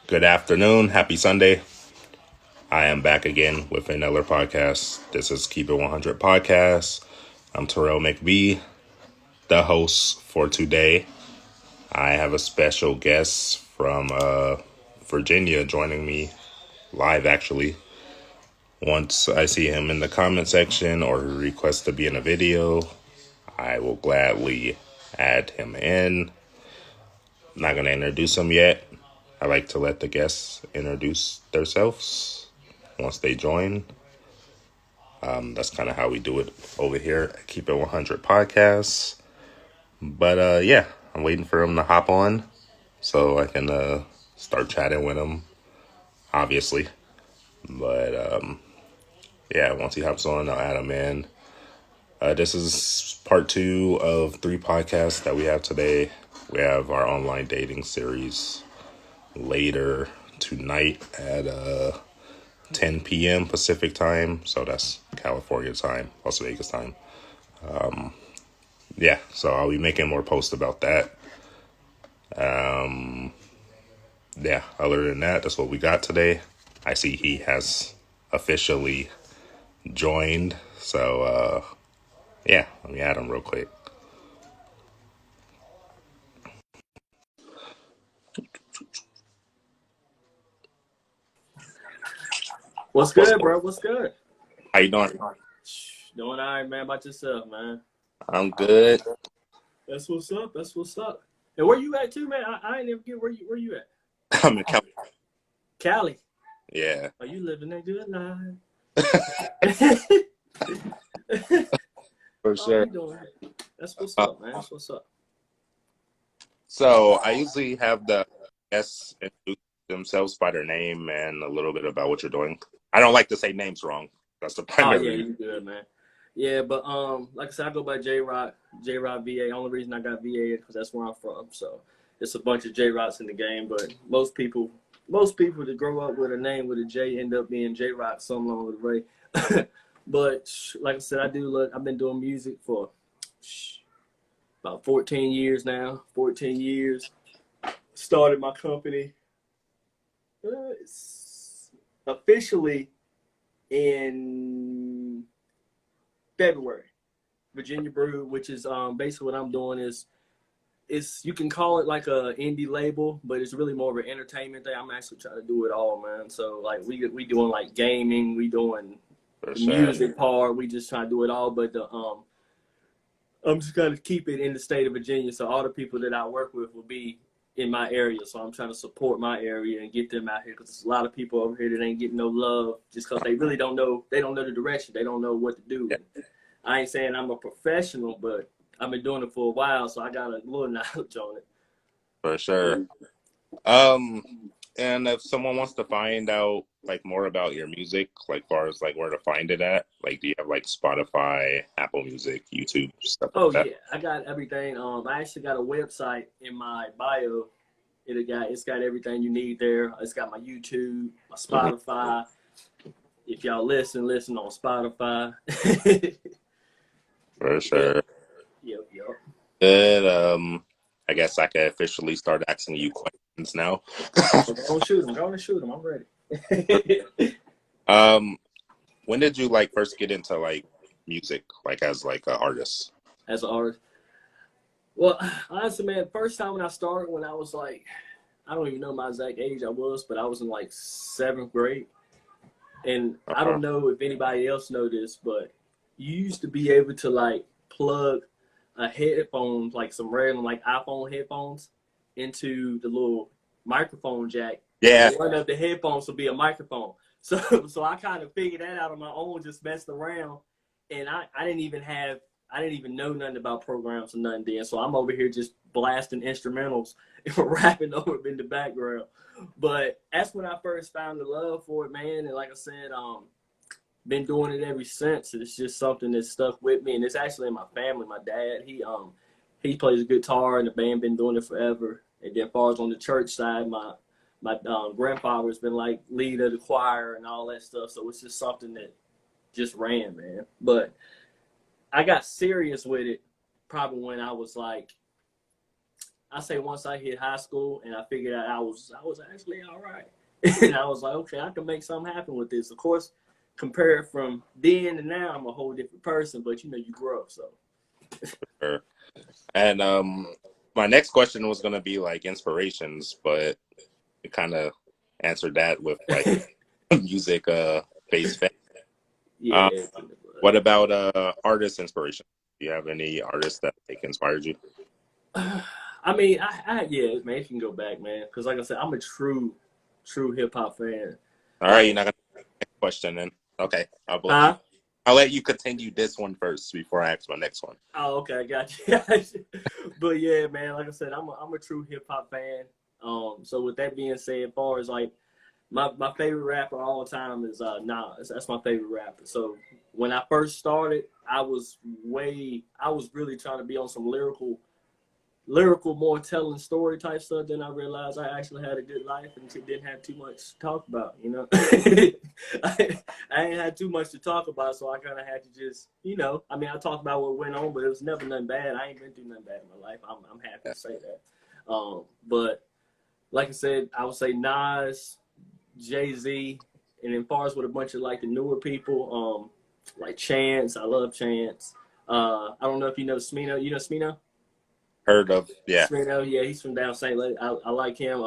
Good afternoon. Happy Sunday. I am back again with another podcast. This is Keep It 100 podcast. I'm Terrell McBee, the host for today. I have a special guest from Virginia joining me live, actually. Once I see him in the comment section or he requests to be in a video, I will gladly add him in. I'm not going to introduce him yet. I like to let the guests introduce themselves once they join. That's kind of how we do it over here at Keep It 100 podcasts. But yeah, I'm waiting for him to hop on so I can start chatting with him, obviously. But yeah, once he hops on, I'll add him in. This is part 2 of 3 podcasts that we have today. We have our online dating series later tonight at 10 p.m. Pacific time. So that's California time, Las Vegas time. Yeah, so I'll be making more posts about that. Yeah, other than that, that's what we got today. I see he has officially joined. So, yeah, let me add him real quick. What's good, bro? What's good? How you doing? Doing all right, man. About yourself, man. I'm good. That's what's up. That's what's up. And where you at too, man? I ain't never get where you at. I'm in California. Cali. Yeah. Are you living a good life? For sure. That's what's up, man. That's what's up. So I usually have the guests introduce themselves by their name and a little bit about what you're doing. I don't like to say names wrong. That's the Oh primary. yeah, you good, man. Yeah, but like I said, I go by JrocVA. Only reason I got VA is because that's where I'm from. So it's a bunch of J-Rocks in the game, but most people that grow up with a name with a J end up being J-Rock some along with Ray. But like I said, I've been doing music for about 14 years now. 14 years. Started my company officially in February. Virginia Brew, which is basically what I'm doing is you can call it like a indie label, but it's really more of an entertainment thing. I'm actually trying to do it all, man. So like we doing like gaming, we doing the music part, we just trying to do it all. But I'm just gonna keep it in the state of Virginia, so all the people that I work with will be in my area. So I'm trying to support my area and get them out here because there's a lot of people over here that ain't getting no love just because they really don't know. They don't know the direction. They don't know what to do. Yeah. I ain't saying I'm a professional, but I've been doing it for a while, so I got a little knowledge on it. For sure. And if someone wants to find out like more about your music, like far as like where to find it at, like do you have like Spotify, Apple Music, YouTube, stuff like that? Oh yeah, I got everything. I actually got a website in my bio. It's got everything you need there. It's got my YouTube, my Spotify. Mm-hmm. If y'all listen on Spotify. For sure. Yep. Good. I guess I can officially start asking you questions now. Go shoot them. I'm ready. When did you like first get into like music, like as like an artist? As an artist? Well, honestly, man, first time when I started, when I was like, I don't even know my exact age I was, but I was in like 7th grade. And I don't know if anybody else know this, but you used to be able to like plug a headphone, like some random like iPhone headphones, into the little microphone jack. Yeah. One of the headphones would be a microphone. So I kind of figured that out on my own, just messed around. And I didn't even know nothing about programs or nothing then. So I'm over here just blasting instrumentals and rapping over it in the background. But that's when I first found the love for it, man. And like I said, been doing it ever since. It's just something that stuck with me, and it's actually in my family. My dad, he plays guitar, and the band been doing it forever. And then, as far as on the church side, my grandfather's been like lead of the choir and all that stuff. So it's just something that just ran, man. But I got serious with it probably when I was like I say once I hit high school and I figured out I was actually all right, and I was like, okay, I can make something happen with this. Of course, compared from then to now, I'm a whole different person. But you know, you grow up. So. Sure. And my next question was gonna be like inspirations, but it kind of answered that with like music based fan. Um, Yeah. what about artist inspiration? Do you have any artists that like inspired you? I mean, yeah, man, you can go back, man, because like I said, I'm a true hip hop fan. All right, you're Like, not gonna next question then. Okay, huh? I'll let you continue this one first before I ask my next one. Oh, okay, got you. But yeah, man, like I said, I'm a true hip hop fan. So with that being said, as far as like my favorite rapper all the time is Nas. That's my favorite rapper. So when I first started, I was really trying to be on some lyrical, more telling story type stuff. Then I realized I actually had a good life and didn't have too much to talk about. You know, I ain't had too much to talk about, so I kind of had to just, you know, I mean, I talked about what went on, but it was never nothing bad. I ain't been through nothing bad in my life. I'm happy to say that. But like I said, I would say Nas, Jay-Z, and then far as with a bunch of like the newer people, like Chance. I love Chance. I don't know if you know Smino. You know Smino? Heard of? Yeah. Smino, yeah, he's from down St. Louis. I like him.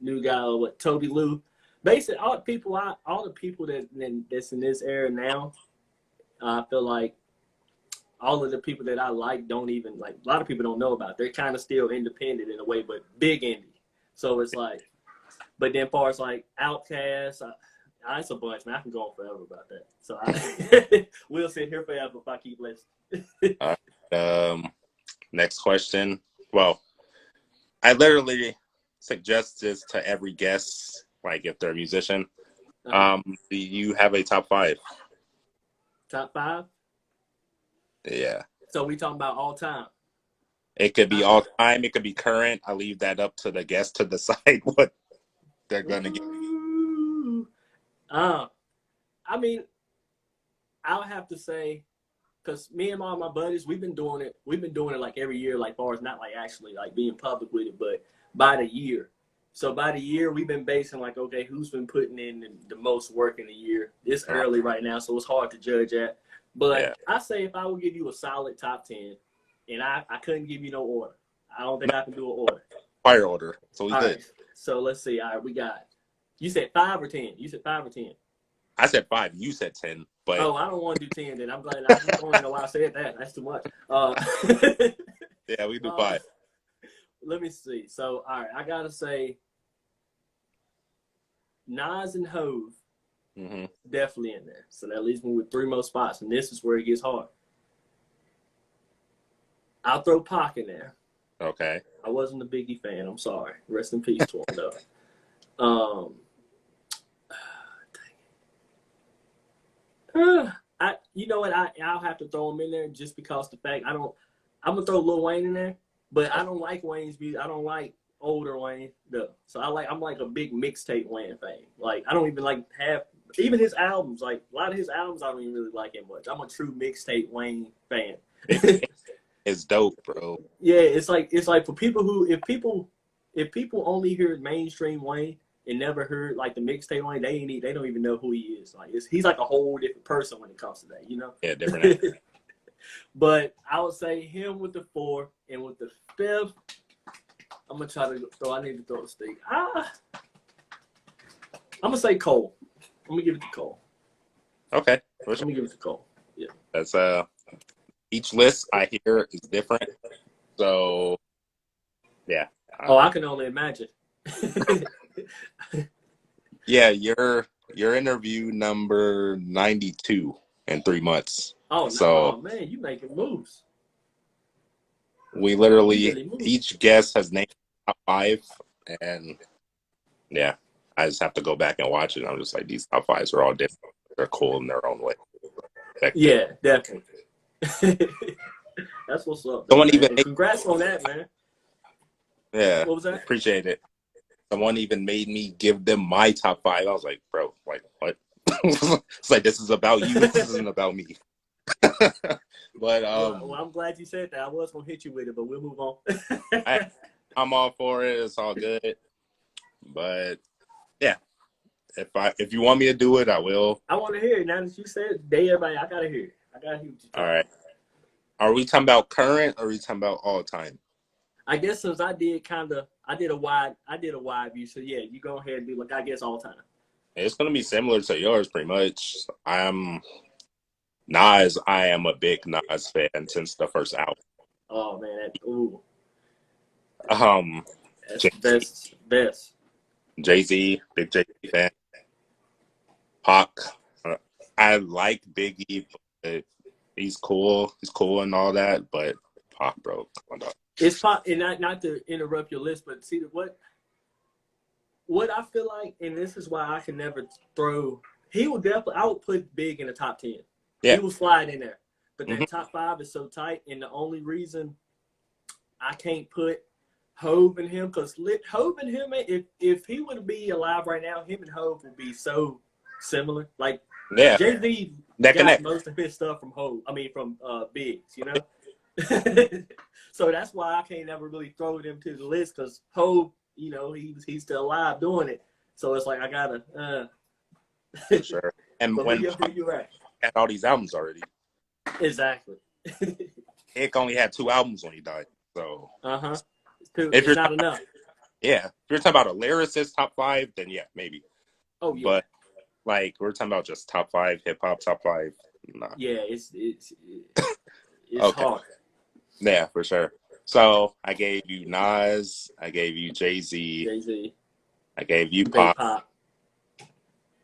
New guy, Toby Lou. Basically, all the people that's in this era now, I feel like all of the people that I like don't even like. A lot of people don't know about. They're kind of still independent in a way, but big indie. So it's like, but then far as like Outkast, it's a bunch, man. I can go on forever about that. So we'll sit here forever if I keep listening. Next question. Well, I literally suggest this to every guest, like if they're a musician. Do you have a top 5? Top 5? Yeah. So we talking about all time? It could be all time. It could be current. I leave that up to the guest to decide what they're gonna get. I mean, I'll have to say, because me and all my buddies, we've been doing it like every year, like far as not like actually like being public with it, but by the year. So by the year, we've been basing like, okay, who's been putting in the most work in the year? It's early right now, so it's hard to judge that. But yeah. I say if I would give you a solid top 10, and I couldn't give you no order. I don't think I can do an order. Fire order. So we all good. Right. So let's see. All right, we got. You said 5 or 10? You said 5 or 10? I said 5. You said 10. But I don't want to do 10 then. I'm glad. I don't know why I said that. That's too much. Yeah, we do 5. Let me see. So, all right, I got to say Nas and Hove definitely in there. So that leaves me with 3 more spots, and this is where it gets hard. I'll throw Pac in there. Okay. I wasn't a Biggie fan. I'm sorry. Rest in peace to him, though. You know what? I'll have to throw him in there just because the fact I'm gonna throw Lil Wayne in there, but I don't like Wayne's music. I don't like older Wayne though. So I'm like a big mixtape Wayne fan. Like I don't even like even his albums. Like a lot of his albums, I don't even really like it much. I'm a true mixtape Wayne fan. It's dope, bro. Yeah, it's like for people who if people only hear mainstream Wayne and never heard like the mixtape Wayne, they don't even know who he is. Like he's like a whole different person when it comes to that, you know? Yeah, different. But I would say him with the 4, and with the 5th, I'm gonna try to throw. I need to throw a stick. I'm gonna say Cole. I'm gonna give it to Cole. Okay. I'm gonna give it to Cole. Yeah. That's each list I hear is different. So yeah. I can only imagine. Yeah, your interview number 92 in 3 months. Oh man, you making moves. We literally each guest has named top 5, and yeah, I just have to go back and watch it. I'm just like, these top 5s are all different. They're cool in their own way. Yeah, definitely. That's what's up. Congrats on that, man. Yeah. What was that? Appreciate it. Someone even made me give them my top 5. I was like, bro, like what? It's like, this is about you. This isn't about me. But well, I'm glad you said that. I was gonna hit you with it, but we'll move on. I'm all for it. It's all good. But yeah, if you want me to do it, I will. I want to hear it now that you said it. Everybody, I gotta hear it. I gotta hear what you're All talking right. about. Are we talking about current or are we talking about all time? I guess since I did a wide view. So yeah, you go ahead and do like I guess all time. It's gonna be similar to yours, pretty much. Nas. I am a big Nas fan since the first album. Oh man, ooh, that's Jay Z, best. Jay-Z, big Jay-Z fan. Pac. I like Biggie, but he's cool. He's cool and all that, but Pac, bro, come on, dog. It's Pac, and not to interrupt your list, but see what I feel like, and this is why I can never throw. He would definitely. I would put Big in the top 10. Yeah. He will slide in there, but that Mm-hmm. top 5 is so tight, and the only reason I can't put Hove and him, because Hove and him, if he would be alive right now, him and Hove would be so similar. Like Yeah. Jay-Z That got connect. most of his stuff from Biggs, you know. So that's why I can't never really throw them to the list, because Hove, you know, he's still alive doing it. So it's like I gotta. For sure. And But when who you at? had all these albums already, Exactly. Hick only had 2 albums when he died. So It's not enough. yeah, if you're talking about a lyricist top 5, then yeah, maybe. Oh yeah. But like we're talking about just top 5 hip hop, top 5. Nah. Yeah, it's Okay. hard. Yeah, for sure. So I gave you Nas, I gave you Jay-Z, Jay-Z. I gave you Big Pop. Pop.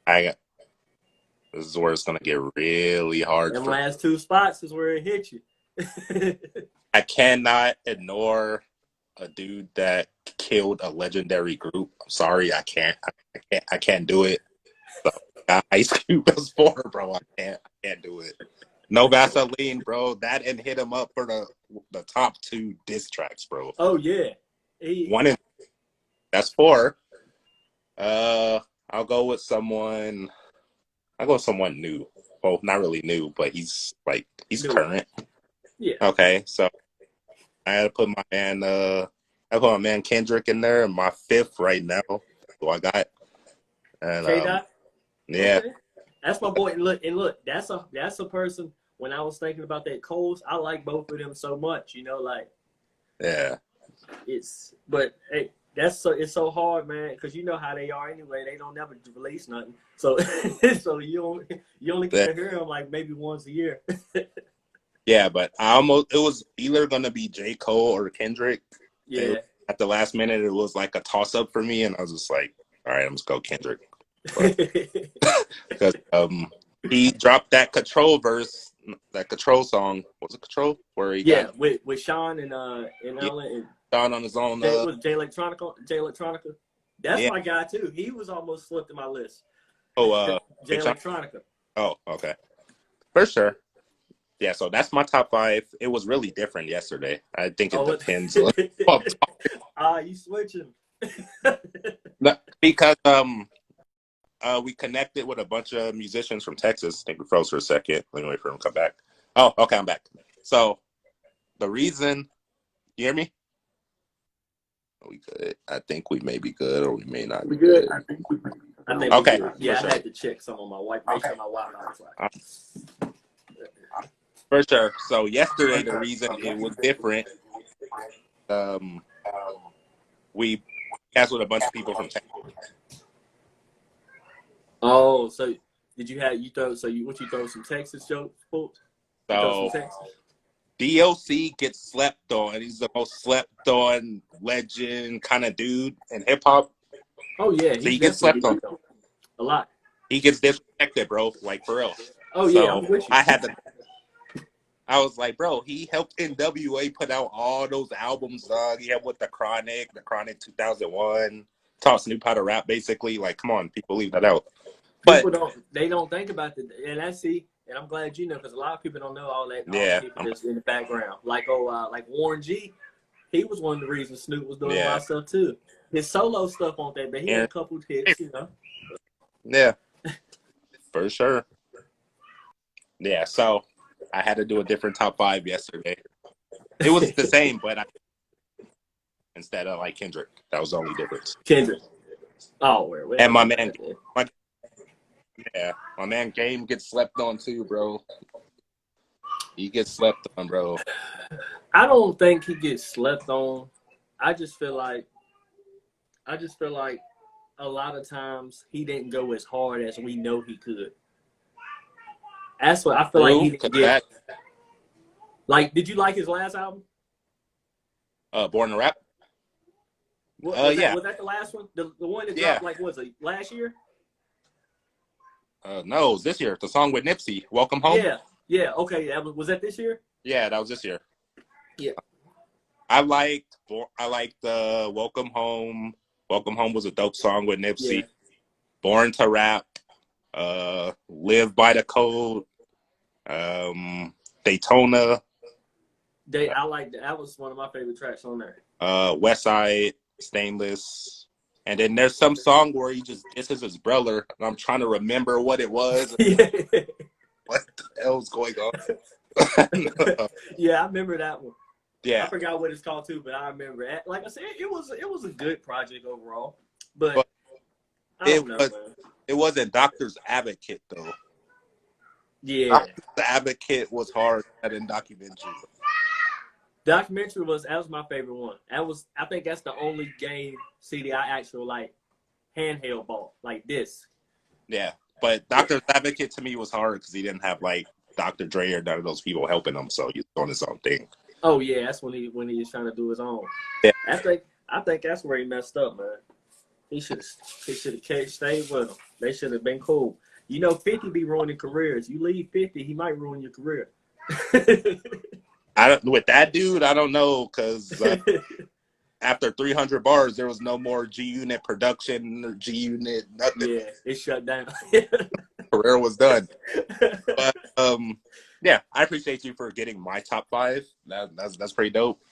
This is where it's gonna get really hard. Them last 2 spots is where it hit you. I cannot ignore a dude that killed a legendary group. I'm sorry, I can't do it. So, Ice Cube was 4, bro. I can't do it. No Vaseline, bro. That and hit him up for the top 2 diss tracks, bro. Oh yeah. That's 4. I'll go with someone new. Well, not really new, but he's New. current. Yeah. Okay, so I had to put my man Kendrick in there, and my 5th right now. Who I got? And K-Dot? yeah. Okay. That's my boy. And look, that's a person. When I was thinking about that Coles, I like both of them so much. You know, like Yeah. But hey, it's so hard, man, because you know how they are anyway. They don't never release nothing, so so you only get to hear them like maybe once a year. Yeah, but it was either gonna be J. Cole or Kendrick. Yeah. At the last minute, it was like a toss up for me, and I was just like, all right, I'm just go Kendrick. Because he dropped that Control verse, that Control song. Was it Control? Where he got with Sean and Ellen and Sean on his own. was Jay Electronica. That's Yeah. my guy too. He was almost slipped in my list. Jay Big Sean? Electronica. Oh, okay, for sure. Yeah, so that's my top 5. It was really different yesterday. I think it depends. You switching? Because we connected with a bunch of musicians from Texas. I think we froze for a second. Let me wait for him to come back. Oh, okay, I'm back. So the reason, you hear me? Are we good? I think we may be good, or we may not be good. I think we okay. good. Yeah, sure. I had to check some on my wife. Make sure my Wi-Fi was right. For sure. So yesterday, the reason it was different, we asked with a bunch of people from Texas. Oh, so did you throw some Texas jokes? So DOC gets slept on. He's the most slept on legend kind of dude in hip hop. Oh yeah, so he gets slept on a lot. He gets disrespected, bro. Like for real. Oh yeah, I'm with you. I was like, bro, he helped NWA put out all those albums, dog. He helped with the Chronic 2001, taught Snoop how to rap, basically. Like, come on, people leave that out. People don't think about it, and and I'm glad you know, because a lot of people don't know all that. Yeah, people that's in the background, like Warren G. He was one of the reasons Snoop was doing a lot of stuff too. His solo stuff on that, but he had a couple hits, you know. Yeah, for sure. Yeah, so I had to do a different top 5 yesterday. It was the same, but instead of like Kendrick, that was the only difference. Kendrick. Oh, where? And my man, my man Game gets slept on too, bro. He gets slept on, bro. I don't think he gets slept on. I just feel like a lot of times he didn't go as hard as we know he could. That's what I feel like he didn't get. Like, did you like his last album? Born to Rap? Was yeah. Was that the last one? The one that dropped, like, was it last year? No, it was this year. The song with Nipsey, Welcome Home? Yeah, okay. Was that this year? Yeah, that was this year. Yeah. I liked the Welcome Home. Welcome Home was a dope song with Nipsey. Yeah. Born to Rap. Live by the Code. Daytona. I like that was one of my favorite tracks on there. West Side, Stainless. And then there's some song where he just disses his brother, and I'm trying to remember what it was. What the hell's going on? Yeah, I remember that one. Yeah. I forgot what it's called too, but I remember it. Like I said, it was a good project overall. But I don't know, man. It wasn't Doctor's Advocate though. Yeah. Doctor's Advocate was hard in documentary. Documentary was my favorite one. I think that's the only game CD I actually like handheld bought like this. Yeah, but Doctor's Advocate to me was hard because he didn't have like Dr. Dre or none of those people helping him, so he's doing his own thing. Oh yeah, that's when he was trying to do his own. Yeah, I think that's where he messed up, man. He should have stayed with him. They should have been cool. You know, 50 be ruining careers. You leave 50, he might ruin your career. With that dude, I don't know, because after 300 bars, there was no more G-Unit production or G-Unit nothing. Yeah, it shut down. Career was done. But yeah, I appreciate you for getting my top 5. That's pretty dope.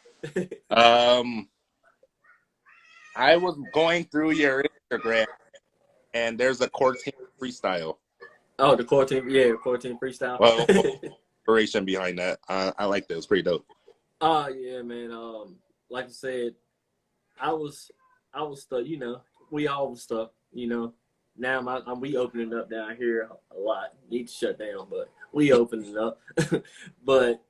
I was going through your Instagram, and there's a core team freestyle. Oh, the core team freestyle. Well, inspiration behind that. I like that. It was pretty dope. Oh yeah, man. Like I said, I was stuck. You know, we all was stuck. You know, now we opening up down here a lot. Need to shut down, but we opening up. But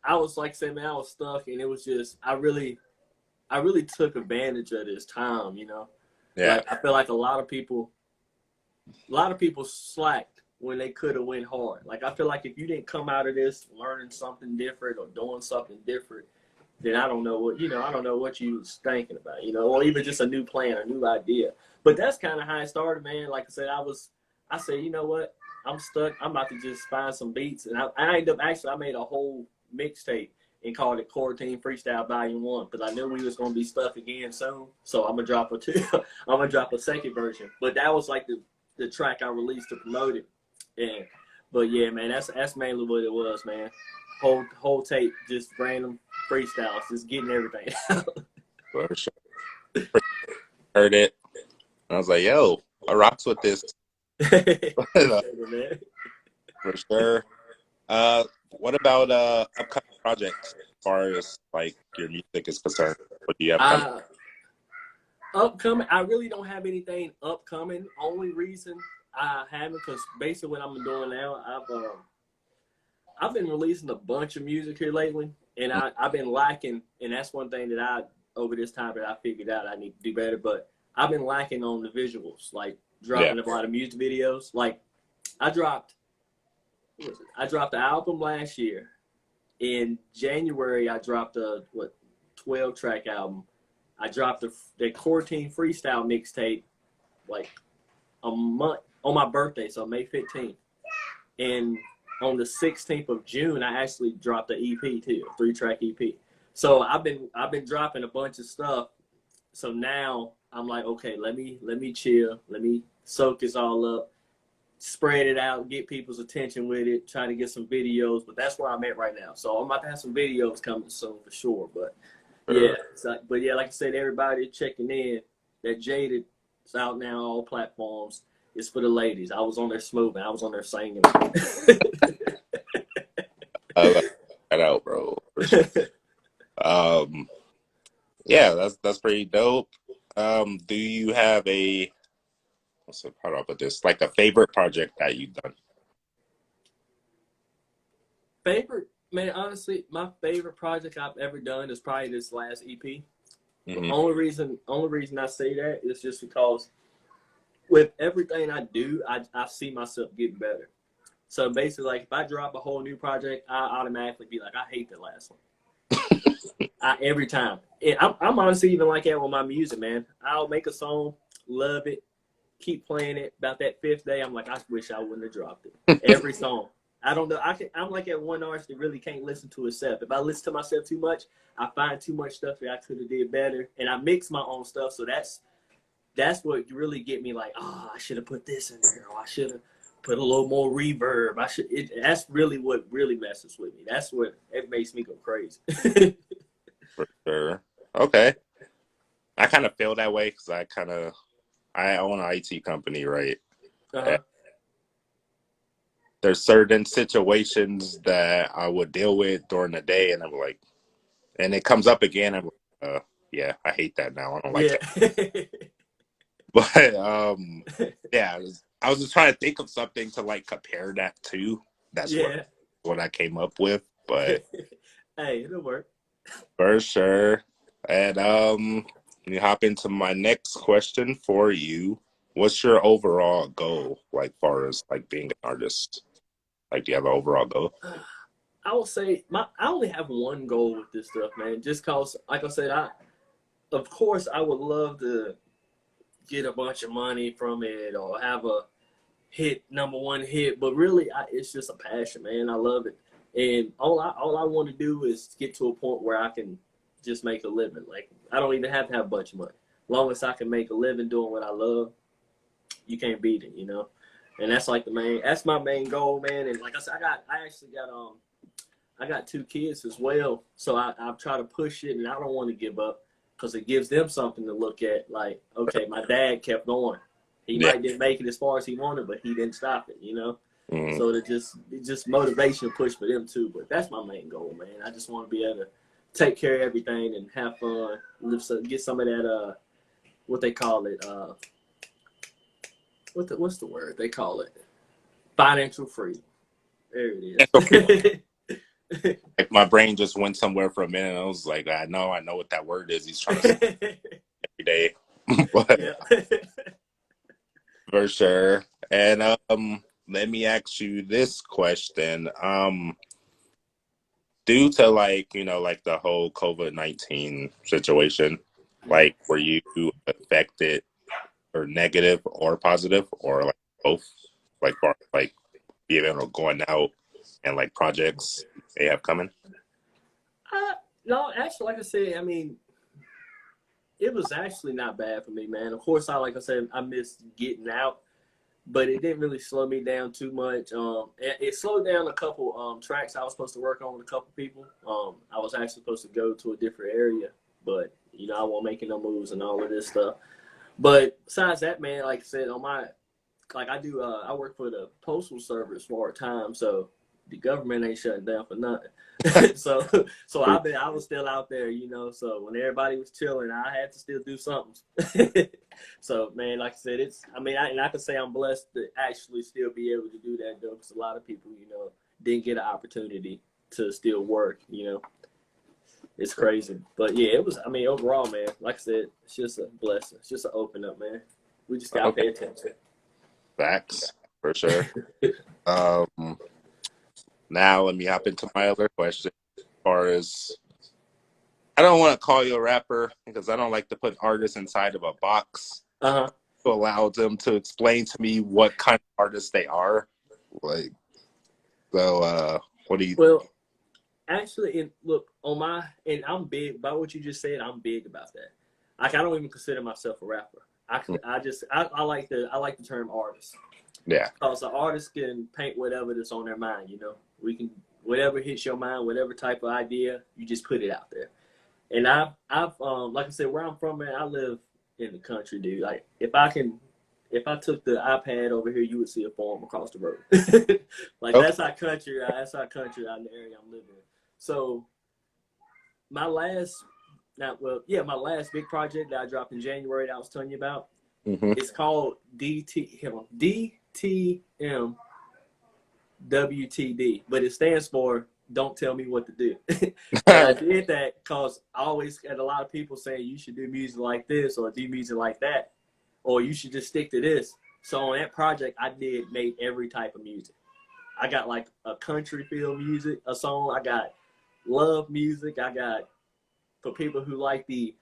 I was like I said, man, I was stuck, and it was just I really took advantage of this time. You know, yeah. Like, I feel like a lot of people slacked when they could have went hard. Like, I feel like if you didn't come out of this learning something different or doing something different, then I don't know what you was thinking about, you know, or even just a new plan, a new idea. But that's kind of how it started, man. Like I said, I said, you know what? I'm stuck. I'm about to just find some beats. And I ended up, I made a whole mixtape and called it Quarantine Freestyle Volume 1 because I knew we was going to be stuck again soon. So I'm going to drop a second version. But that was like the track I released to promote it. Yeah, but yeah, man, that's mainly what it was, man. Whole tape, just random freestyles, just getting everything out. For sure. Heard it. I was like, yo, I rocks with this. For sure. What about upcoming projects as far as like your music is concerned? What do you have coming? Upcoming, I really don't have anything upcoming. Only reason I haven't, because basically what I'm doing now, I've been releasing a bunch of music here lately, and I've been lacking, and that's one thing that over this time that I figured out I need to do better, but I've been lacking on the visuals, like dropping a lot of music videos. Like I dropped the album last year. In January, I dropped a 12-track album. I dropped the Quarantine Freestyle mixtape like a month on my birthday, so May 15th. And on the 16th of June, I actually dropped an EP too, a 3-track EP. So I've been dropping a bunch of stuff. So now I'm like, okay, let me chill, let me soak this all up, spread it out, get people's attention with it, try to get some videos. But that's where I'm at right now. So I'm about to have some videos coming soon for sure. But yeah, like I said, everybody checking in. That Jaded is out now on all platforms. It's for the ladies. I was on there smoothing. I was on there singing. Yeah, that's pretty dope. Do you have a how do I put this? Like a favorite project that you've done? Favorite, man, honestly, my favorite project I've ever done is probably this last EP. The Mm-hmm. only reason I say that is just because with everything I do, I see myself getting better. So basically, like if I drop a whole new project, I automatically be like, I hate the last one. Every time. I'm honestly even like that with my music, man. I'll make a song, love it, keep playing it. About that fifth day, I'm like, I wish I wouldn't have dropped it. Every song. I don't know. I'm like that one artist that really can't listen to itself. If I listen to myself too much, I find too much stuff that I could have did better, and I mix my own stuff. So that's what really get me like, oh, I should have put this in there, or I should have put a little more reverb. That's really what really messes with me. That's what it makes me go crazy. For sure. Okay. I kind of feel that way because I own an IT company, right? Uh-huh. There's certain situations that I would deal with during the day, and I'm like, and it comes up again. I'm like, yeah, I hate that now. I don't like Yeah. that. But yeah, I was just trying to think of something to like compare that to. That's Yeah. what I came up with. But Hey, it'll work. for sure. And you hop into my next question for you. What's your overall goal, like far as like being an artist? Like, do you have an overall goal? I will say I only have one goal with this stuff, man. Just cause, like I said, of course I would love to get a bunch of money from it or have a number one hit, but really it's just a passion, man. I love it, and all I want to do is get to a point where I can just make a living. Like I don't even have to have a bunch of money. As long as I can make a living doing what I love, you can't beat it, you know. And that's like that's my main goal, man. And like I said, I got two kids as well, so I try to push it, and I don't want to give up because it gives them something to look at. Like, okay, my dad kept going. He might didn't make it as far as he wanted, but he didn't stop it, you know. Mm-hmm. So it's just motivation and push for them too. But that's my main goal, man. I just want to be able to take care of everything and have fun, get some of that what they call it what's the word they call it, financial freedom. There it is. Like my brain just went somewhere for a minute. I was like, I know what that word is. He's trying to say every day, but for sure. And let me ask you this question. Due to like like the whole COVID-19 situation, like were you affected or negative or positive or like both, like being able to going out and like projects they have coming? No, actually, like I said, I mean, it was actually not bad for me, man. Of course, like I said, I missed getting out, but it didn't really slow me down too much. It slowed down a couple tracks I was supposed to work on with a couple people. I was actually supposed to go to a different area, but I wasn't making no moves and all of this stuff. But besides that, man, like I said, I work for the postal service for a time, so the government ain't shutting down for nothing. so I was still out there, so when everybody was chilling, I had to still do something. So, man, like I said, I can say I'm blessed to actually still be able to do that, though, because a lot of people, didn't get an opportunity to still work, It's crazy. But, yeah, overall, man, like I said, it's just a blessing. It's just an open up, man. We just got to pay attention. Facts, for sure. Now let me hop into my other question. As far as, I don't want to call you a rapper because I don't like to put artists inside of a box. Uh-huh. To allow them to explain to me what kind of artists they are. Like, so what do you? Well, actually, and I'm big about what you just said. I'm big about that. Like, I don't even consider myself a rapper. I like the term artist. Yeah. Because an artist can paint whatever that's on their mind. We can, whatever hits your mind, whatever type of idea, you just put it out there. And I've like I said, where I'm from, man, I live in the country, dude. Like if I took the iPad over here, you would see a farm across the road. Like that's our country out in the area I'm living in. So my last, my last big project that I dropped in January that I was telling you about, it's called DTM WTD, but it stands for Don't Tell Me What to Do. And I did that because I always had a lot of people saying you should do music like this or do music like that, or you should just stick to this. So on that project, I made every type of music. I got like a country feel music, a song. I got love music. I got, for people who like the,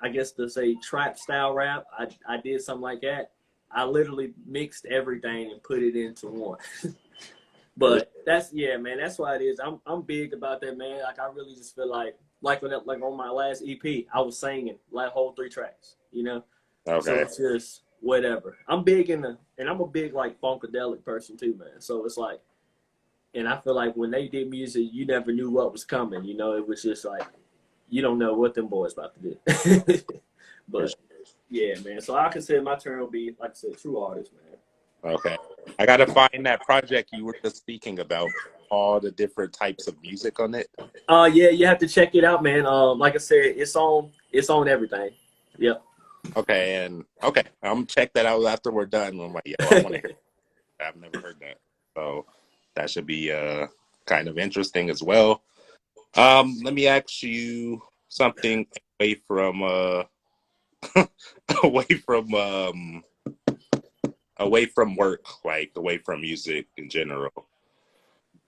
I guess to say trap style rap, I did something like that. I literally mixed everything and put it into one. But that's, man, that's why it is. I'm big about that, man. Like, I really just feel like on my last EP, I was singing like whole 3 tracks, you know? Okay. So it's just whatever. I'm big and I'm a big like funkadelic person too, man. So it's like, and I feel like when they did music, you never knew what was coming, you know? It was just like, you don't know what them boys about to do. But yeah, man. So I consider my turn will be, like I said, true artist, man. Okay. I got to find that project you were just speaking about, all the different types of music on it. Yeah, you have to check it out, man. Like I said, it's on everything. Yep. Okay, I'm gonna check that out after we're done. I'm like, yo, I want to hear. I've never heard that, so that should be kind of interesting as well. Let me ask you something away from away from work, like away from music in general.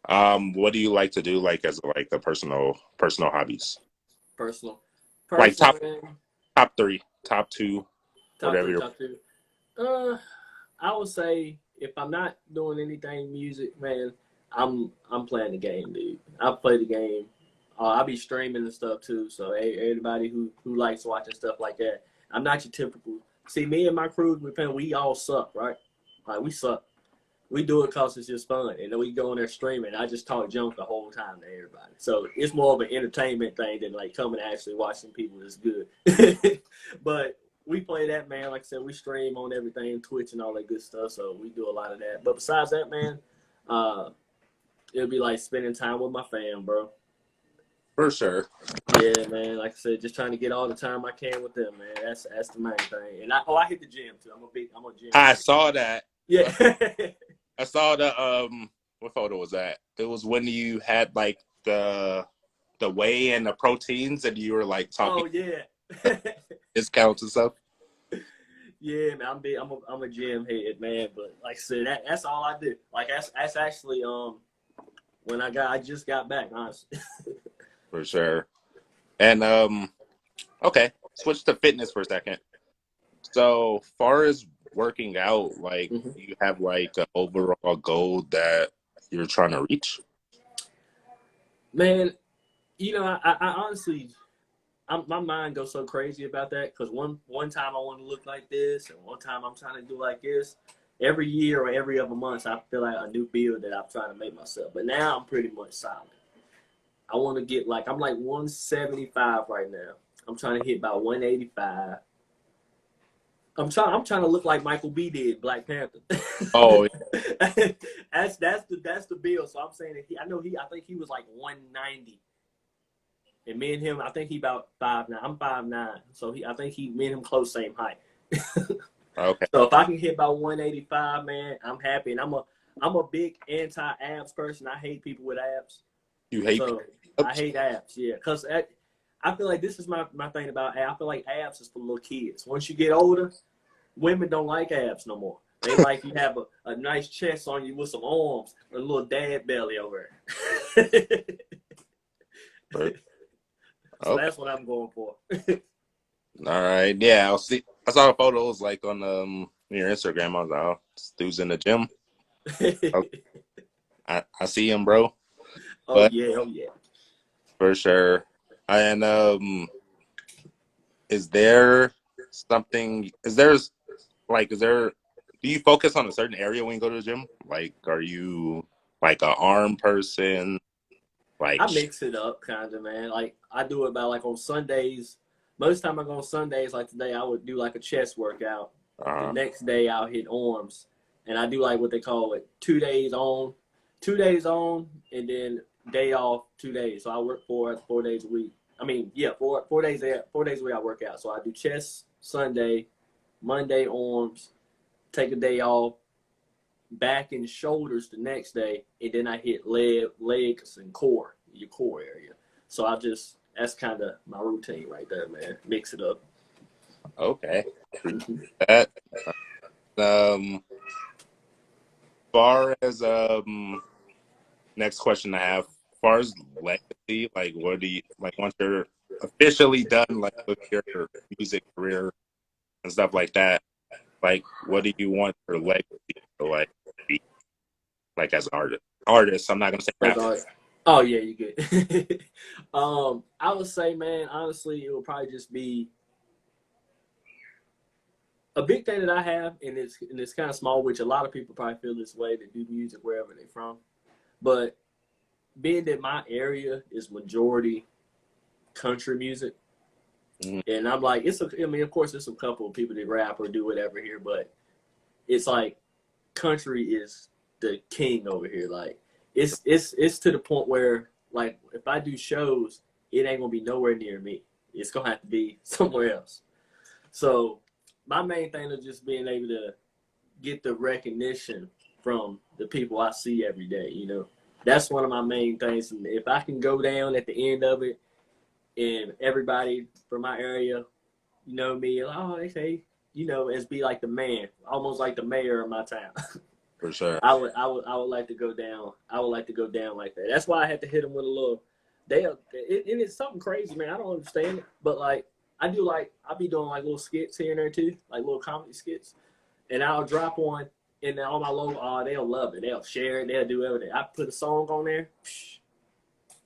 What do you like to do, like as like a personal hobbies? Personal, Like top man. top 3, top 2, Top whatever. 3, top 2. I would say if I'm not doing anything music, man, I'm playing the game, dude. I play the game. I'll be streaming and stuff too. So everybody who likes watching stuff like that, I'm not your typical. See, me and my crew, we all suck, right? Like, we suck. We do it because it's just fun. And then we go in there streaming. I just talk junk the whole time to everybody. So it's more of an entertainment thing than like coming and actually watching people that's good. But we play that, man. Like I said, we stream on everything, Twitch and all that good stuff. So we do a lot of that. But besides that, man, it'll be like spending time with my fam, bro. For sure. Yeah, man. Like I said, just trying to get all the time I can with them, man. That's the main thing. And I hit the gym too. I'm a gym. I saw that. Yeah. I saw the what photo was that? It was when you had like the whey and the proteins and you were like talking. Oh yeah. Discounts and stuff. Yeah, man. I'm a gym head, man. But like I said, that's all I do. Like that's actually when I just got back, honestly. For sure. And okay, switch to fitness for a second. So far as working out, like you have like an overall goal that you're trying to reach? Man, you know, I honestly, my mind goes so crazy about that because one time I want to look like this, and one time I'm trying to do like this. Every year or every other month, I feel like a new build that I'm trying to make myself. But now I'm pretty much solid. I want to get I'm like 175 right now. I'm trying to hit about 185. I'm trying to look like Michael B did, Black Panther. Oh, that's the bill. So I'm saying that I think he was like 190, and me and him, I think he about 5'9". I'm 5'9", so me and him close, same height. Okay. So if I can hit about 185, man, I'm happy. And I'm a big anti-abs person. I hate people with abs. You hate? So I hate abs, yeah, because I feel like this is my thing about abs. I feel like abs is for little kids. Once you get older, women don't like abs no more. They like you have a nice chest on you with some arms and a little dad belly over it. So that's what I'm going for. All right, yeah, I saw photos like on your Instagram. I was like, oh, this dude's in the gym. I see him, bro. Oh yeah. For sure. And do you focus on a certain area when you go to the gym? Like, are you like an arm person? Like, I mix it up, kind of, man. Like, I do it about, like, on Sundays. Most time I go on Sundays, like today, I would do, like, a chest workout. The next day, I'll hit arms. And I do, like, what they call it, 2 days on, and then day off 2 days. So I work 4 days a week. I mean, yeah, 4 days a week I work out. So I do chest Sunday, Monday arms, take a day off, back and shoulders the next day, and then I hit legs and core, your core area. So that's kind of my routine right there, man. Mix it up. Okay. That far as next question I have, as far as legacy, like what do you like once you're officially done like with your music career and stuff like that, like what do you want your legacy to like be like as an artist, I'm not gonna say rapper. Oh yeah, you good. I would say, man, honestly, it would probably just be a big thing that I have, and it's kind of small, which a lot of people probably feel this way that do music wherever they're from. But being that my area is majority country music, and I'm like, I mean, of course, there's some couple of people that rap or do whatever here, but it's like country is the king over here. Like, it's to the point where, like, if I do shows, it ain't gonna be nowhere near me. It's gonna have to be somewhere else. So my main thing is just being able to get the recognition from the people I see every day. You know, that's one of my main things. And if I can go down at the end of it, and everybody from my area, you know me, oh, they say, you know, as be like the man, almost like the mayor of my town. For sure. I would like to go down. I would like to go down like that. That's why I had to hit them with a little. And it's something crazy, man. I don't understand it, but like I'll be doing like little skits here and there too, like little comedy skits, and I'll drop one, and then all my local, they'll love it. They'll share it. They'll do everything. I put a song on there.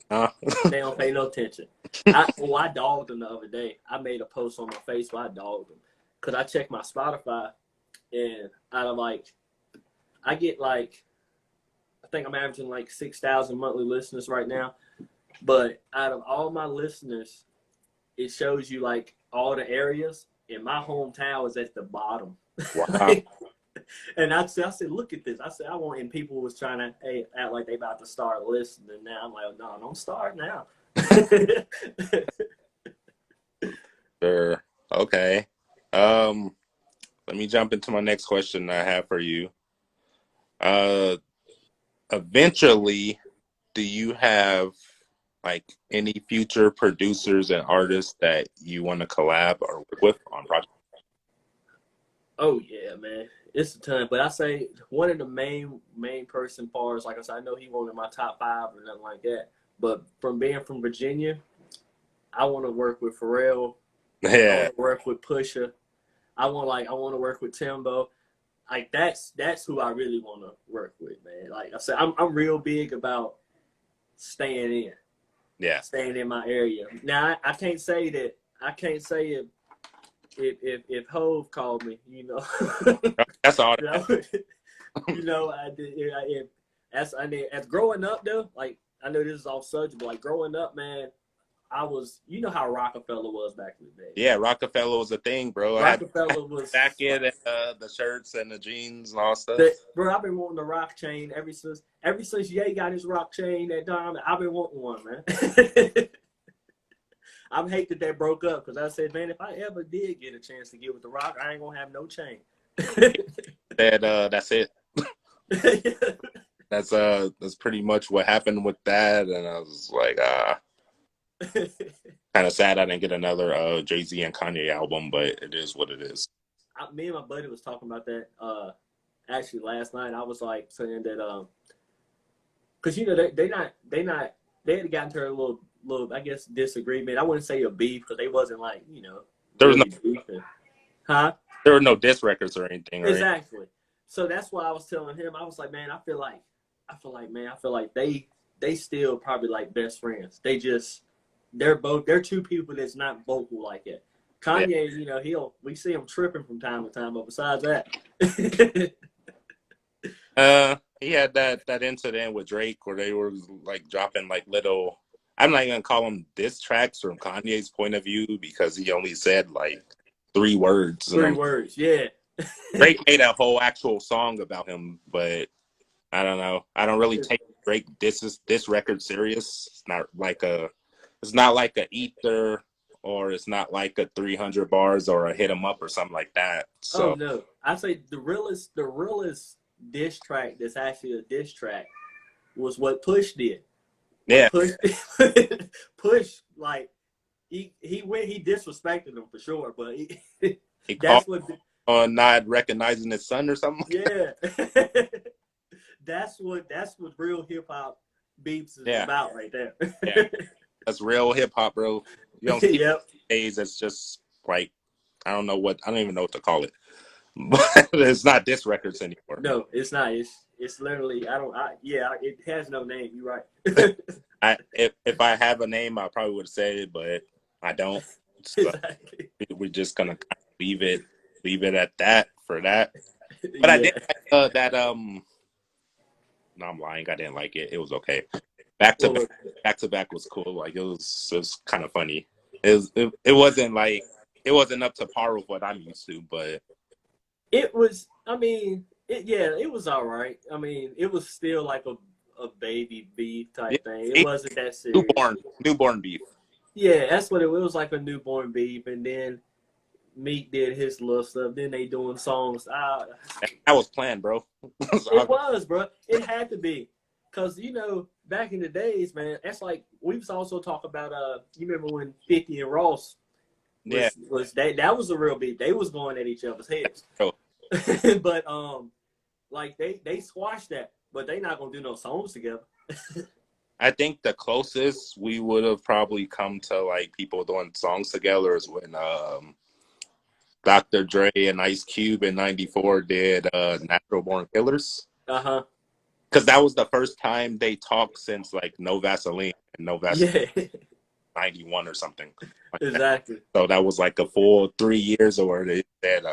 They don't pay no attention. I dogged them the other day. I made a post on my Facebook. I dogged them because I checked my Spotify, and out of like, I get like, I think I'm averaging like 6,000 monthly listeners right now. But out of all my listeners, it shows you like all the areas, and my hometown is at the bottom. Wow. And I said, look at this. I said, and people was trying to act like they about to start listening. Now I'm like, no, don't start now. Sure. Okay. Let me jump into my next question I have for you. Eventually, do you have like any future producers and artists that you want to collab or work with on projects? Oh yeah, man, it's a ton. But I say one of the main person parts, like I said, I know he wasn't in my top 5 or nothing like that. But from being from Virginia, I want to work with Pharrell. Yeah. I want to work with Pusha. I want to work with Timbo. Like that's who I really want to work with, man. Like I said, I'm real big about staying in. Yeah. Staying in my area. Now I can't say that. I can't say if Hove called me, you know. That's all. You know, I did. As growing up though, like I know this is off subject, but like growing up, man, I was, you know how Rockefeller was back in the day. Yeah, Rockefeller was a thing, bro. Rockefeller was jacket and the shirts and the jeans and all stuff. Bro, I've been wanting the rock chain ever since Ye got his rock chain that time. I've been wanting one, man. I hate that they broke up because I said, man, if I ever did get a chance to get with the Rock, I ain't gonna have no chain. That's it. That's pretty much what happened with that, and I was like, kind of sad I didn't get another Jay-Z and Kanye album, but it is what it is. Me and my buddy was talking about that actually last night. I was like saying that because you know they had gotten to a little I guess disagreement. I wouldn't say a beef because they wasn't like, you know, there was no beefing. Huh? There were no diss records or anything. Right? Exactly. So that's why I was telling him. I was like, man, I feel like they still probably like best friends. They're two people that's not vocal like that. Kanye, yeah. You know, we see him tripping from time to time, but besides that, he had that incident with Drake where they were like dropping like little. I'm not gonna call them diss tracks from Kanye's point of view because he only said like 3 words. 3 words, yeah. Drake made a whole actual song about him, but I don't know. I don't really take Drake diss record serious. It's not like a it's not like a ether, or it's not like a 300 bars or a hit 'em up or something like that. Oh So no, I say the realest diss track that's actually a diss track was what Push did. yeah, What Push Push like he disrespected him for sure, but he called that's what on not recognizing his son or something. yeah. That's what real hip hop beats is Yeah, about right there. yeah, that's real hip hop, bro. You don't see Yep. days. It's just like I don't even know what to call it. But it's not diss records anymore. No, it's not. It's literally it has no name. You're right. If I have a name, I probably would say it, but I don't. So Exactly. we're just gonna kind of leave it at that for that. But I Yeah. did like that. No, I'm lying. I didn't like it. It was okay. Back to Well, back to back was cool. Like it was kind of funny. It wasn't like it wasn't up to par with what I'm used to, but it was. I mean, it was all right. I mean, it was still like a baby beef yeah, type thing. It wasn't that serious. newborn beef. Yeah, that's what it was. It was like a newborn beef, and then Meek did his little stuff. Then they doing songs. That was planned, bro. It was, bro. It had to be, cause back in the days, man. That's like we was also talk about. You remember when 50 and Ross Yeah, was that was a real beef. They was going at each other's heads, bro. but like they squashed that. But they not gonna do no songs together. I think the closest we would have probably come to like people doing songs together is when Dr. Dre and Ice Cube in '94 did Natural Born Killers. Uh-huh. Because that was the first time they talked since like No Vaseline and No Vaseline Yeah. 91 or something like that. Exactly. So that was like a full 3 years or they said,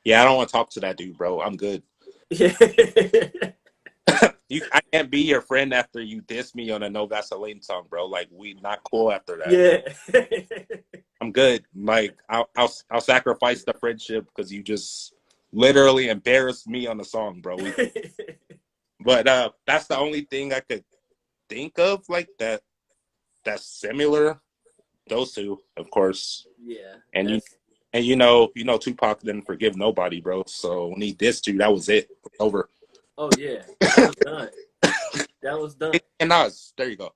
yeah, I don't want to talk to that dude, bro. I'm good. Yeah. I can't be your friend after you diss me on a No Vaseline song, bro. Like we not cool after that. Yeah. I'm good. Like I'll sacrifice the friendship because you just literally embarrassed me on the song, bro. But that's the only thing I could think of like that's similar. Those two, of course. Yeah. And you know Tupac didn't forgive nobody, bro. So when he dissed you, that was it. Over. Oh yeah. That was done. That was done. And Nas, there you go.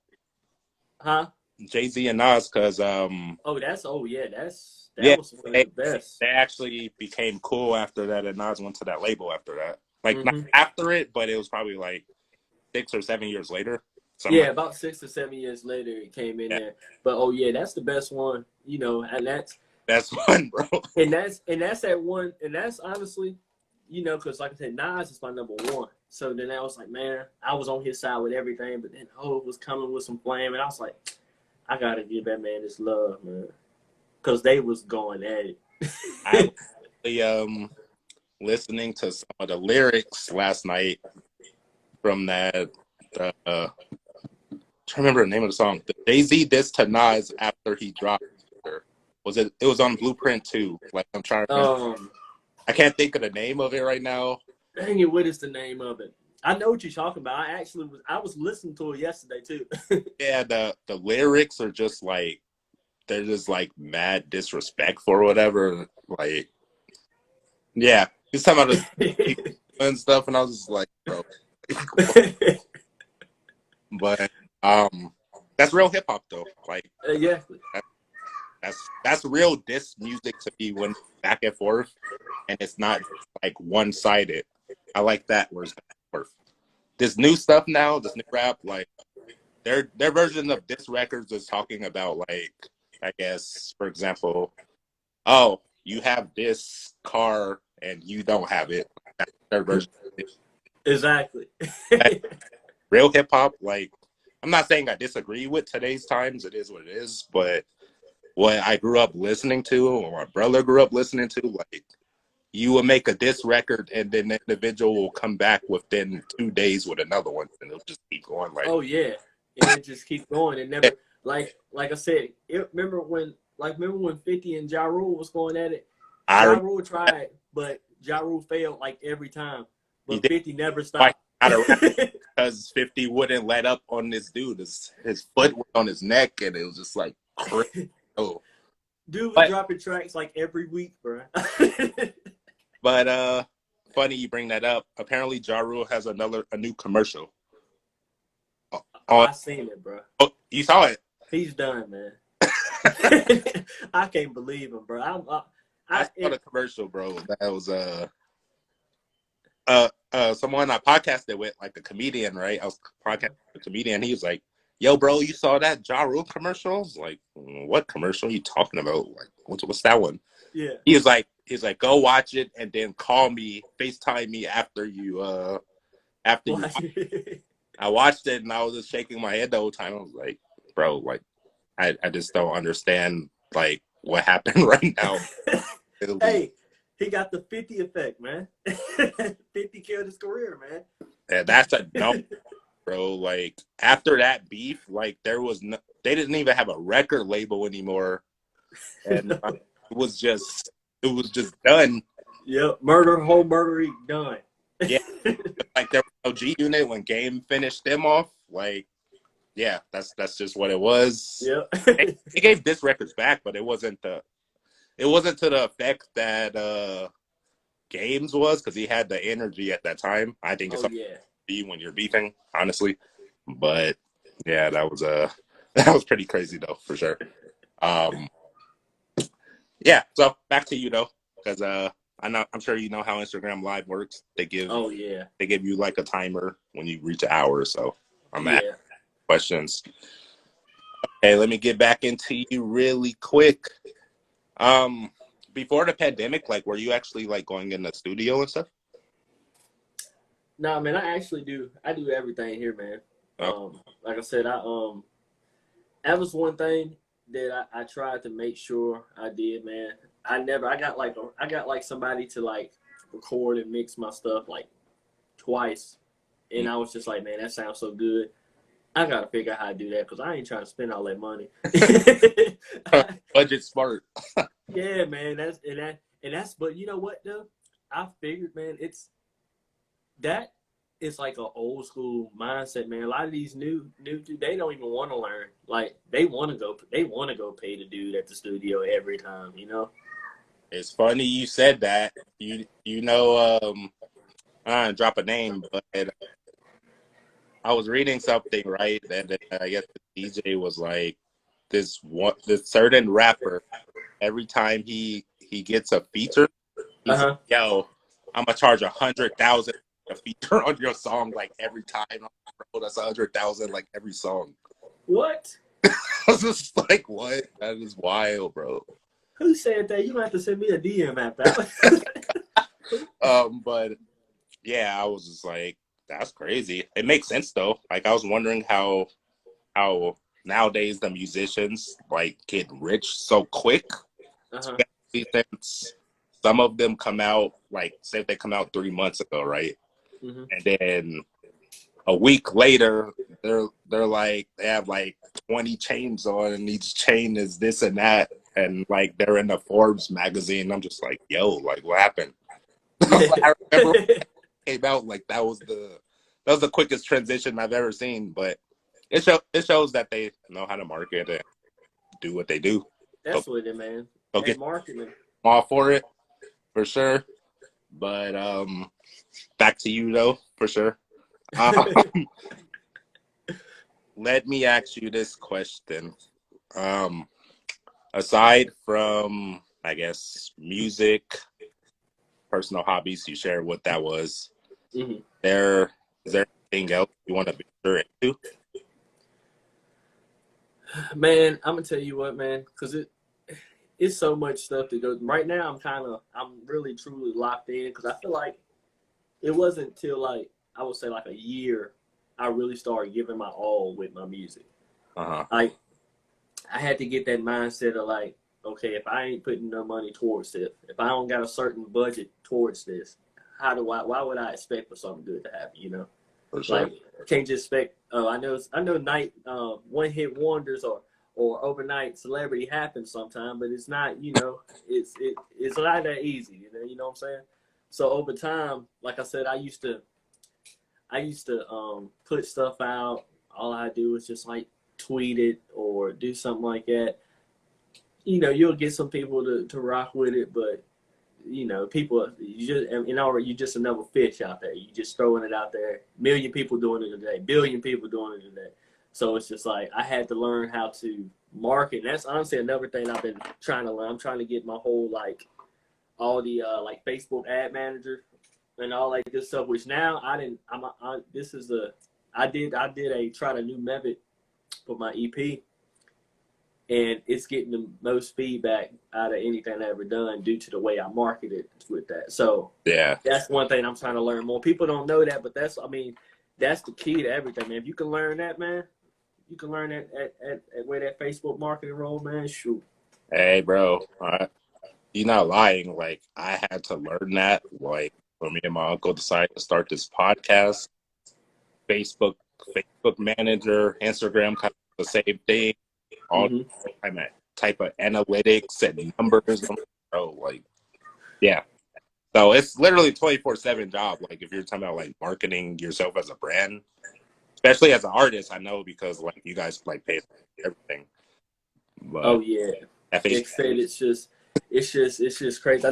Huh? Jay-Z and Nas, because Oh yeah, that yeah, was one of the best. they actually became cool after that, and Nas went to that label after that. Like not Mm-hmm. after it, but it was probably like 6 or 7 years later. Yeah, about 6 or 7 years later it came in there. But oh yeah, that's the best one, and that's fun, bro. and that's that one, and that's honestly, because like I said, Nas is my number one. So then I was like, man, I was on his side with everything, but then Hov was coming with some flame, and I was like, I gotta give that man his love, man, because they was going at it. I was listening to some of the lyrics last night from that. I remember the name of the song. The Jay-Z diss to Nas after he dropped. It was on Blueprint 2. Like I'm trying to remember. I can't think of the name of it right now. Dang it, what is the name of it? I know what you're talking about. I was listening to it yesterday too. Yeah, the lyrics are just like they're just like mad disrespectful or whatever. Like, yeah, he's talking about this and stuff, and I was just like, bro. But that's real hip hop though. Like, Exactly. That's real diss music to be when back and forth, and it's not like one sided. I like that where it's back and forth. This new stuff now, this new rap, like their version of diss records is talking about like, I guess, for example, oh, you have this car and you don't have it. That's their version of it. Exactly. Real hip hop, like I'm not saying I disagree with today's times, it is what it is, but what I grew up listening to or my brother grew up listening to, like you would make a diss record and then the individual will come back within 2 days with another one and it'll just keep going. Like, Oh yeah, and it just keeps going. It never like I said. Remember when 50 and Ja Rule was going at it? Ja Rule tried, but Ja Rule failed like every time. But 50 never stopped. out of rap because 50 wouldn't let up on this dude. His foot was on his neck, and it was just like crazy. Oh. Dude was dropping tracks like every week, bro. But funny you bring that up. Apparently, Ja Rule has a new commercial. I seen it, bro. Oh, you saw it? He's done, man. I can't believe him, bro. I saw the commercial, bro. That was someone I podcasted with, like a comedian, right? I was podcasting with a comedian. He was like, "Yo, bro, you saw that Ja Rule commercial?" I was like, "What commercial are you talking about? Like, what's that one?" Yeah. He's like, go watch it and then call me, FaceTime me after you. I watched it and I was just shaking my head the whole time. I was like, "Bro, like, I just don't understand like what happened right now." Hey, he got the 50 effect, man. 50 killed his career, man. Yeah, that's a no, bro. Like after that beef, like they didn't even have a record label anymore, and it was just done. Yep, whole murder done. Yeah, like there was no G Unit when Game finished them off. Like, yeah, that's just what it was. Yep. They gave diss records back, but it wasn't to the effect that Games was, because he had the energy at that time. I think it's be when you're beefing, honestly. But yeah, that was pretty crazy though, for sure. Yeah, so back to you though, because I'm sure you know how Instagram Live works. They give you like a timer when you reach an hour. So I'm asking questions. Okay, let me get back into you really quick. Before the pandemic, like, were you actually like going in the studio and stuff? Nah, man, I actually do. I do everything here, man. Like I said, that was one thing that I tried to make sure I did, man. I got like somebody to like record and mix my stuff like twice, and I was just like, man, that sounds so good. I gotta figure out how to do that because I ain't trying to spend all that money. Budget smart. Yeah, man. But you know what though? I figured, man, it's like an old school mindset, man. A lot of these new they don't even want to learn. Like they want to go pay the dude at the studio every time, you know. It's funny you said that. I don't drop a name, but I was reading something, right? And I guess the DJ was like, this certain rapper, every time he gets a feature, he's like, "Yo, I'm gonna charge 100,000 a feature on your song, like every time, bro. That's 100,000 like every song." What? I was just like, what? That is wild, bro. Who said that? You might have to send me a DM after that. But yeah, I was just like, that's crazy. It makes sense though. Like I was wondering how nowadays the musicians like get rich so quick. Especially since some of them come out, like say if they come out 3 months ago, right? And then a week later they're like they have like 20 chains on and each chain is this and that, and like they're in the Forbes magazine. I'm just like, yo, like what happened? I remember when it came out, like that was the quickest transition I've ever seen. But it shows that they know how to market and do what they do. That's what it, man. Okay, marketing. I'm all for it, for sure. But back to you though, for sure. Let me ask you this question. Aside from, I guess, music, personal hobbies, you shared what that was. Is there anything else you want to venture into? Man, I'm gonna tell you what, man, because it's so much stuff to go. Right now, I'm really truly locked in because I feel like it wasn't until like I would say like a year I really started giving my all with my music. Like I had to get that mindset of like, okay, if I ain't putting no money towards it, if I don't got a certain budget towards this, why would I expect for something good to happen, you know? For sure. Like, I can't just expect, I know night, one hit wonders or overnight celebrity happens sometime, but it's not, you know, it's not that easy, you know what I'm saying? So over time, like I said, I used to I used to put stuff out. All I do is just like tweet it or do something like that. You know, you'll get some people to rock with it, but you know, people, you're just another fish out there. You just throwing it out there. Million people doing it today. Billion people doing it today. So it's just like I had to learn how to market. And that's honestly another thing I've been trying to learn. I'm trying to get my whole like all the like Facebook ad manager and all like this stuff. Which now I didn't. I tried a new method for my EP. And it's getting the most feedback out of anything I've ever done due to the way I marketed with that. So Yeah, that's one thing I'm trying to learn more. People don't know that, but that's the key to everything, man. If you can learn that, man, you can learn that at where that Facebook marketing role, man. Shoot. hey, bro, you're not lying. Like, I had to learn that. Like, when me and my uncle decided to start this podcast, Facebook Manager, Instagram, kind of the same thing. All type of analytics and numbers. Bro, like, yeah. So it's literally 24/7 job. Like, if you're talking about like marketing yourself as a brand, especially as an artist, I know because like you guys like pay for everything. But Oh yeah. It's just crazy. I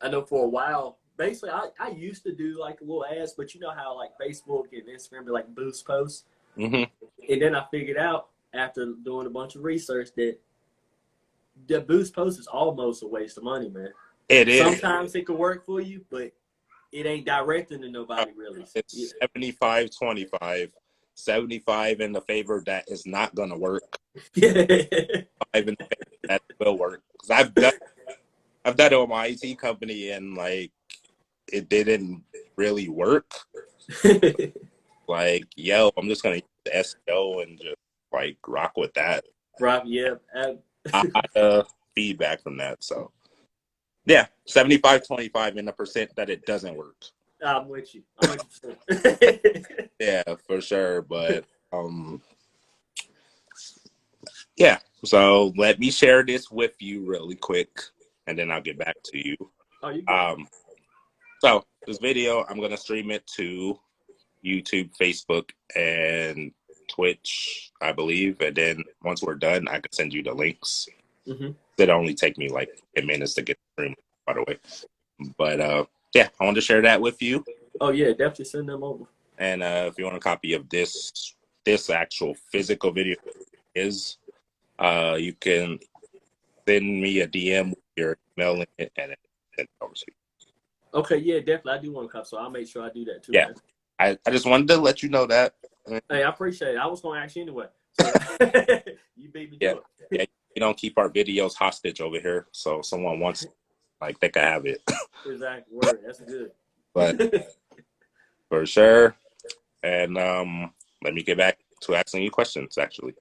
know for a while, basically I used to do like a little ads, but you know how like Facebook and Instagram be like boost posts. Mm-hmm. And then I figured out after doing a bunch of research that the boost post is almost a waste of money, man. It is. Sometimes it could work for you, but it ain't directing to nobody really. It's 75-25. 75 in the favor that is not going to work. 5 in the favor that will work. Because I've done it with my IT company and like it didn't really work. Like, yo, I'm just going to use the SEO and just like rock with that. Rock, yeah. Feedback from that. So, yeah, 75-25 in the percent that it doesn't work. I'm with you. 100%. Yeah, for sure. But, yeah. So let me share this with you really quick, and then I'll get back to you. Oh, you good. So this video, I'm going to stream it to YouTube, Facebook, and Twitch, I believe. And then once we're done, I can send you the links. Mm-hmm. It'll only take me like 10 minutes to get the stream, by the way. But yeah, I wanted to share that with you. Oh yeah, definitely send them over. And if you want a copy of this actual physical video you can send me a DM with your email in it and send it over to you. Okay, yeah, definitely. I do want a copy, so I'll make sure I do that too. Yeah. I just wanted to let you know that. Hey, I appreciate it. I was going to ask you anyway. So you beat me to it. Yeah, you don't keep our videos hostage over here. So someone wants, like, they can have it. Exactly. Word. That's good. But for sure. And let me get back to asking you questions, actually.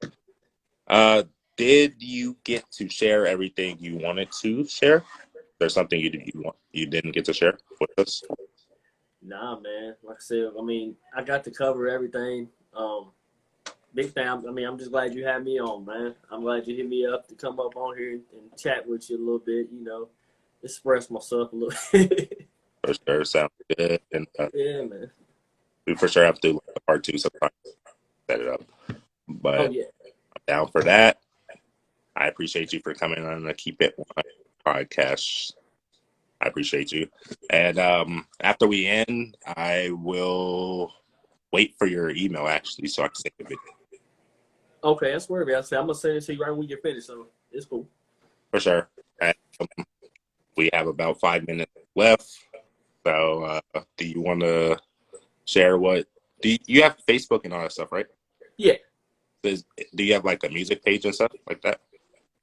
Did you get to share everything you wanted to share? There's something you didn't get to share with us? Nah, man. Like I said, I mean, I got to cover everything. Big thing. I mean, I'm just glad you had me on, man. I'm glad you hit me up to come up on here and chat with you a little bit. You know, express myself a little. For sure, sounds good. And yeah, man. We for sure have to do like a part 2 sometime. Set it up. But oh, yeah. I'm down for that. I appreciate you for coming on the Keep It 100 podcast. I appreciate you. And after we end, I will wait for your email, actually, so I can send you a video. Okay, that's where I'm going to send it to you right when you're finished, so it's cool. For sure. And, we have about 5 minutes left. So do you want to share you have Facebook and all that stuff, right? Yeah. Do you have like a music page and stuff like that?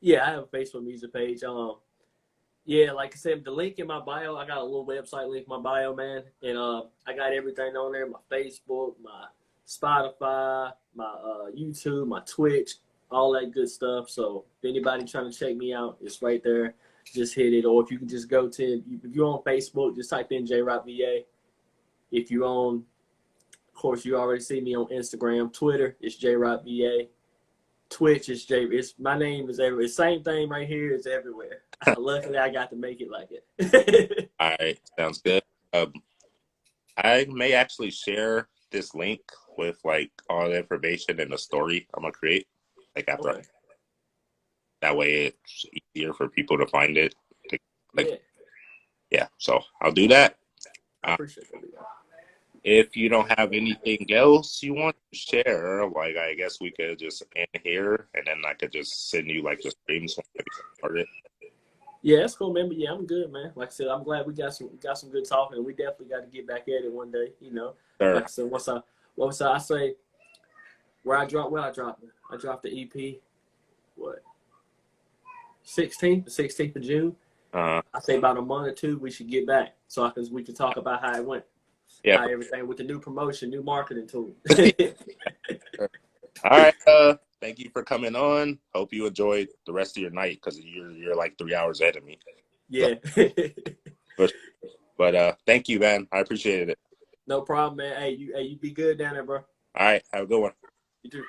Yeah, I have a Facebook music page. Yeah, like I said, the link in my bio, I got a little website link in my bio, man. And I got everything on there, my Facebook, my Spotify, my YouTube, my Twitch, all that good stuff. So if anybody trying to check me out, it's right there. Just hit it. Or if you can just go to, if you're on Facebook, just type in JrocVA. If you're on, of course, you already see me on Instagram. Twitter, it's JrocVA. Twitch is my name is everywhere. Same thing right here is everywhere. Luckily, I got to make it like it. All right, sounds good. I may actually share this link with like all the information in the story I'm gonna create. Like after Okay. that way it's easier for people to find it. Like Yeah, yeah, so I'll do that. I appreciate that. Yeah. If you don't have anything else you want to share, like I guess we could just end here, and then I could just send you like the streams when I get started. Yeah, that's cool, man. But yeah, I'm good, man. Like I said, I'm glad we got some good talking, and we definitely got to get back at it one day. You know, Sure. like I said, once I say where I dropped it. I dropped the EP. What? 16th of June. Uh, I say about a month or two we should get back so we can talk about how it went, yeah. how everything with the new promotion, new marketing tool. All right. Thank you for coming on. Hope you enjoyed the rest of your night because you're like 3 hours ahead of me. Yeah. But thank you, man. I appreciated it. No problem, man. Hey, you be good down there, bro. All right. Have a good one. You too.